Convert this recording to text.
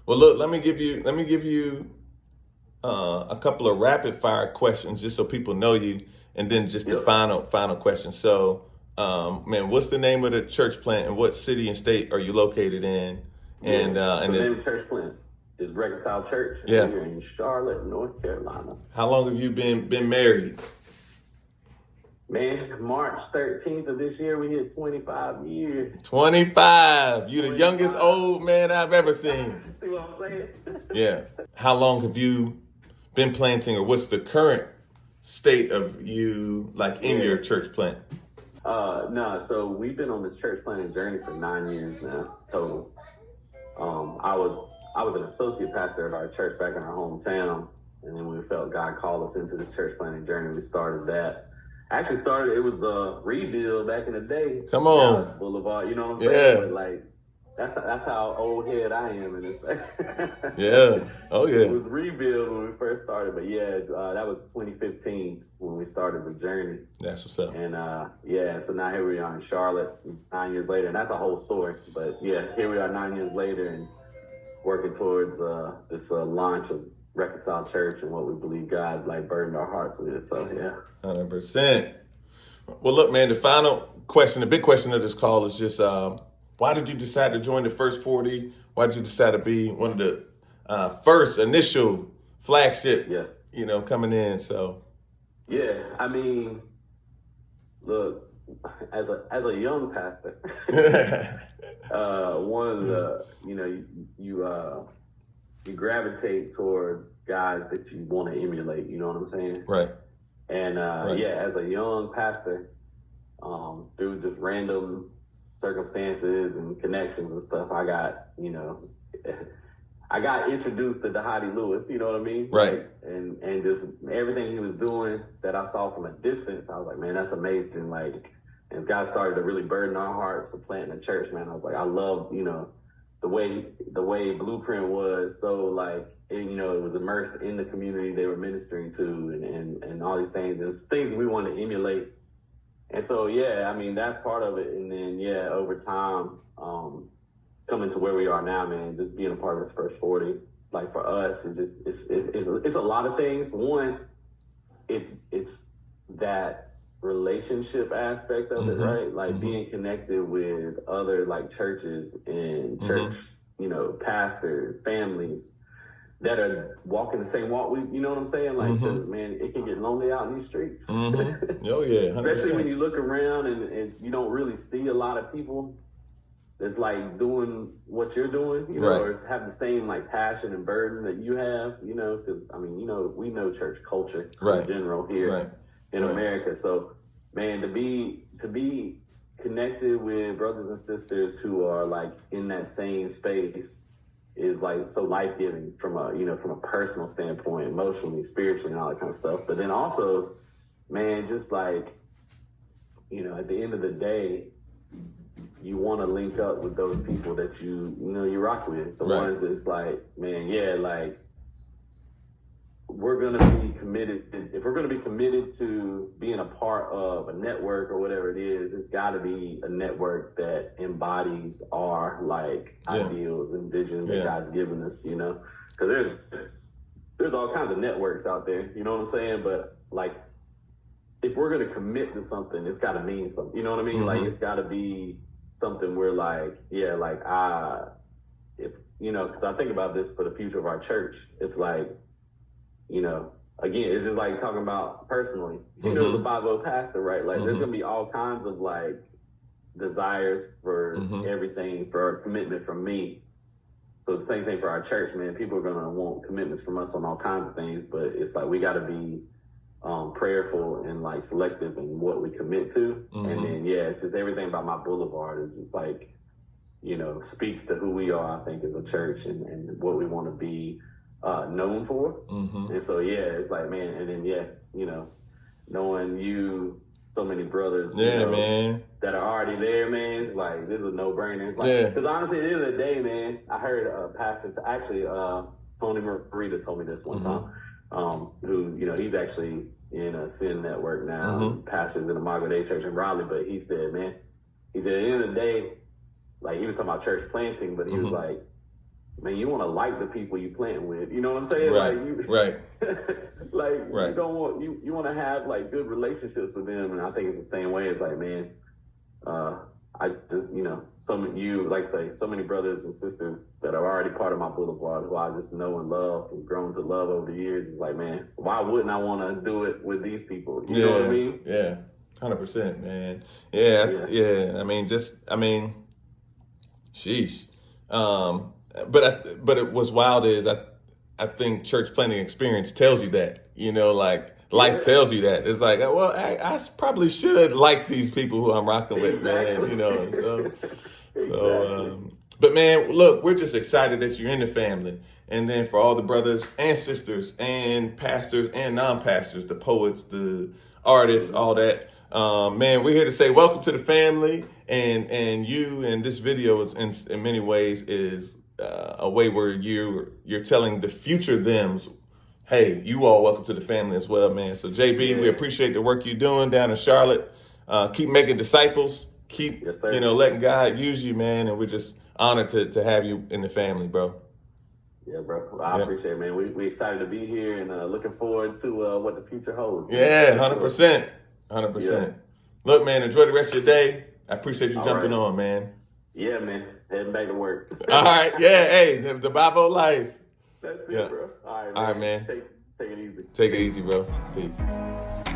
Well, look, let me give you a couple of rapid fire questions just so people know you, and then just the Yep. final question. So, man, what's the name of the church plant, and what city and state are you located in? Yeah. And So the name then, of church plant is Reconcile Church, and yeah, we are in Charlotte, North Carolina. how long have you been married? Man, March 13th of this year, we hit 25 years. 25. You the youngest 25. old man I've ever seen. See what I'm saying? Yeah. How long have you been planting, or what's the current state of you like in Yeah. your church plant? No, so we've been on this church planting journey for 9 years now, total. I was an associate pastor at our church back in our hometown, and then we felt God called us into this church planting journey. We started that. Actually started, it was the rebuild back in the day. Come Dallas on. Boulevard, you know what I'm saying? Yeah. But like, that's how old head I am in this. Yeah. Oh It yeah. was rebuild when we first started, but yeah, that was 2015 when we started the journey. That's what's up. And yeah, so now here we are in Charlotte 9 years later, and that's a whole story. But yeah, here we are 9 years later and working towards this launch of Reconcile Church and what we believe God like burdened our hearts with. So yeah. 100%. Well, look, man, the final question, the big question of this call is just why did you decide to join the First 40? Why did you decide to be one of the first initial flagship, Yeah. coming in? So, Yeah, I mean, look, as a young pastor, one of the you gravitate towards guys that you want to emulate. You know what I'm saying? right. And Right. yeah, as a young pastor, through just random circumstances and connections and stuff, I got introduced to Dhati Lewis. You know what I mean? Right. Like, and just everything he was doing that I saw from a distance, I was like, man, that's amazing. Like, as God started to really burden our hearts for planting a church, man, I was like, I love, the way Blueprint was so like, it was immersed in the community they were ministering to, and all these things. There's things we want to emulate. And so, yeah, I mean, that's part of it. And then, yeah, over time, coming to where we are now, man, just being a part of this First 40, like for us, it's a lot of things. One, it's that relationship aspect of it, right? Like being connected with other like churches and church, pastors, families that are walking the same walk. You know what I'm saying? Like, 'cause, man, it can get lonely out in these streets. Oh yeah, 100%. Especially when you look around and you don't really see a lot of people that's like doing what you're doing, Right. or have the same like passion and burden that you have, because I mean, we know church culture Right. in general here Right. in Right. America. So, man, to be connected with brothers and sisters who are like in that same space is like so life-giving from a personal standpoint, emotionally, spiritually, and all that kind of stuff. But then also, man, just like, at the end of the day, you want to link up with those people that you rock with. The Right. ones that's like, man, yeah, like, we're going to be committed. If we're going to be committed to being a part of a network or whatever it is, it's got to be a network that embodies our like ideals and visions that God's given us, because there's all kinds of networks out there, you know what I'm saying? But like, if we're going to commit to something, it's got to mean something, you know what I mean? Like, it's got to be something where like, yeah, like, because I think about this for the future of our church. It's like, again, it's just like talking about personally, the 5-0 pastor, right? Like, there's going to be all kinds of like desires for everything, for commitment from me. So it's the same thing for our church, man. People are going to want commitments from us on all kinds of things, but it's like, we got to be prayerful and like selective in what we commit to. And then, yeah, it's just everything about my boulevard is just like, speaks to who we are, I think, as a church and what we want to be known for. And so, yeah, it's like, man, and then, yeah, knowing you, so many brothers, man, that are already there, man, it's like, this is a no-brainer. It's like, because honestly, at the end of the day, man, I heard a pastor, actually, Tony Marita told me this one time, who, he's actually in a Sin Network now, pastors in the Imago Dei Church in Raleigh, but he said, man, at the end of the day, like, he was talking about church planting, but he was like, man, you want to like the people you playing with. You know what I'm saying? Right, Like you, right, like right. you don't want you want to have like good relationships with them, and I think it's the same way. It's like, man, I just so many like I say, so many brothers and sisters that are already part of my boulevard who I just know and love and grown to love over the years. It's like, man, why wouldn't I want to do it with these people? You know what I mean? Yeah, 100%, man. Yeah, Yeah. yeah. Sheesh. But it was wild is I think church planting experience tells you that, like life Yeah. tells you that. It's like, well, I probably should like these people who I'm rocking with, Exactly. man, So, Exactly. but man, look, we're just excited that you're in the family. And then for all the brothers and sisters and pastors and non-pastors, the poets, the artists, all that, man, we're here to say welcome to the family. And you and this video is in many ways is a way where you're telling the future thems, hey, you all welcome to the family as well, man. So JB, we Yeah. appreciate the work you're doing down in Charlotte. Keep making disciples. Keep Yes, sir. letting God use you, man. And we're just honored to have you in the family, bro. Yeah, bro. Well, I Yeah. appreciate it, man. We excited to be here and looking forward to what the future holds. Man. Yeah, For sure. 100%. Look, man, enjoy the rest of your day. I appreciate you All jumping right. on, man. Yeah, man. Heading back to work. All right, yeah, hey, the Bible life. That's it, Yeah. bro. All right, man. All right, man. Take it easy. Take it easy, bro. Peace.